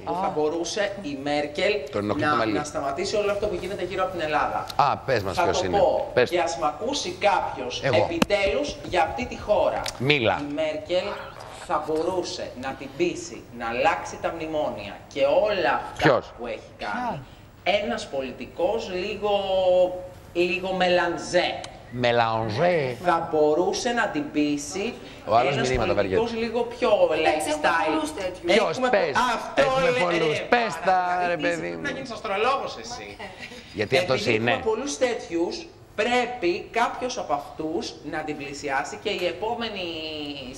που θα μπορούσε η Μέρκελ να σταματήσει όλο αυτό που γίνεται γύρω από την Ελλάδα. Α, πες μας ποιος είναι. Θα το πω και ας μ' ακούσει κάποιος επιτέλους για αυτή τη χώρα. Μίλα. Η Μέρκελ θα μπορούσε να την πείσει να αλλάξει τα μνημόνια και όλα αυτά που έχει κάνει. Ένας πολιτικός λίγο μελανζέ. Μελανζέ. Θα μπορούσε να την πείσει ένας πολιτικός λίγο πιο lifestyle. Ποιος, πες. Έχουμε πολλούς. Πες τα, ρε παιδί μου. Να γίνεις αστρολόγος εσύ. Γιατί αυτός είναι. Έχουμε πολλούς τέτοιους. Πρέπει κάποιος από αυτούς να την πλησιάσει και η επόμενη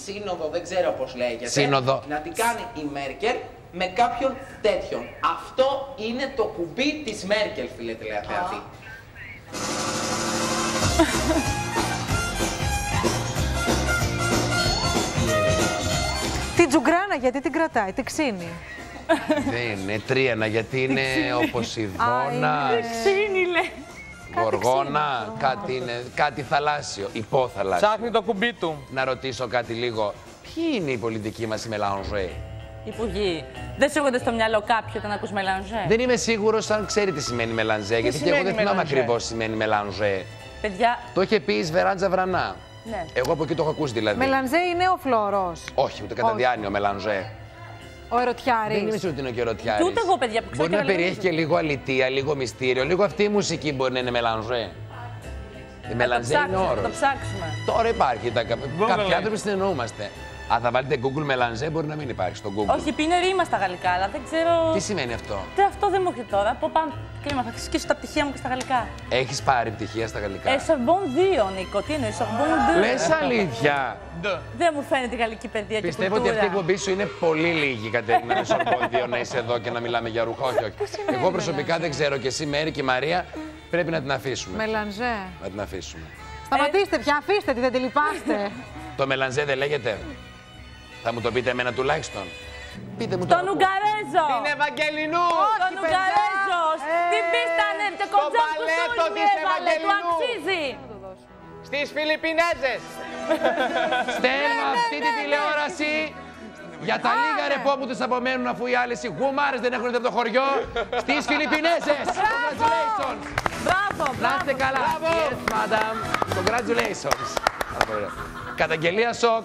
σύνοδο, δεν ξέρω πώς λέγεται, να την κάνει η Μέρκελ με κάποιον τέτοιον. Αυτό είναι το κουμπί της Μέρκελ, φίλε τηλεθεατή. Την Τζουγκράνα γιατί την κρατάει, την ξύνει. Δεν είναι τρίανα γιατί είναι ο Ποσειδώνας. Ξύνει, λέει. Γοργόνα, κάτι θαλάσσιο, υπόθαλάσσιο. Ψάχνει το κουμπί του. Να ρωτήσω κάτι λίγο. Ποιοι είναι οι πολιτικοί μας οι μελανζέ? Υπουργοί. Δεν σου έρχονται στο μυαλό κάποιοι όταν ακούς μελανζέ? Δεν είμαι σίγουρος αν ξέρει τι σημαίνει μελανζέ, γιατί και εγώ δεν θυμάμαι ακριβώς τι σημαίνει μελανζέ. Παιδιά. Το είχε πει η Σβεράντζα Βρανά. Ναι. Εγώ από εκεί το έχω ακούσει δηλαδή. Μελανζέ είναι ο φλόρος. Όχι, ούτε κατά διάνοιο μελανζέ. Ο ερωτιάρης. Δεν είμαι σίγουρη ότι είναι και ο ερωτιάρης. Και ούτε εγώ, παιδιά, που ξέρω. Μπορεί να περιέχει και λίγο αλητεία, λίγο μυστήριο, λίγο αυτή η μουσική μπορεί να είναι μελανζέ. Η μελανζέ είναι όρος. Θα το ψάξουμε. Τώρα υπάρχει. Κάποιοι άνθρωποι συνεννοούμαστε. Αν θα βάλετε Google μελανζέ, μπορεί να μην υπάρχει στο Google. Όχι, είναι ρήμα στα γαλλικά, αλλά δεν ξέρω. Τι σημαίνει αυτό? Αυτό δεν μου έρχεται τώρα. Από πάνω. Κρίμα, θα σκίσω τα πτυχία μου και στα γαλλικά. Έχεις πάρει πτυχία στα γαλλικά? Σορμπον 2, Νίκο. Τι είναι, Σορμπον 2. Λες αλήθεια? Δεν μου φαίνεται η γαλλική παιδεία και πιστεύω ότι αυτή η εκπομπή σου είναι πολύ λίγη, Κατερίνα, με Σορμπον 2 να είσαι εδώ και να μιλάμε για ρούχα. Όχι, όχι. Εγώ προσωπικά δεν ξέρω και εσύ, Μέρη και η Μαρία, πρέπει να την αφήσουμε. Μελανζέ. Να την αφήσουμε. Σταματήστε πια, αφήστε τη, δεν τη λυπάστε. Το μελανζέ δεν λέγεται? Θα μου το πείτε εμένα τουλάχιστον. Πείτε μου τον Ουγγαρέζο! Την Ευαγγελινού! Τον Ουγγαρέζο! Την πίστανε! Το παλέτο της Ευαγγελινού! Του αξίζει! Στις Φιλιππινέζες! Στέλνω αυτή τη τηλεόραση για τα λίγα ρεπό που τους απομένουν, αφού οι άλλες οι γουμάρες δεν έχουν από το χωριό, στις Φιλιππινέζες! Congratulations! Μπράβο! Να είστε καλά! Yes, madam! Congratulations! Καταγγελία σοκ!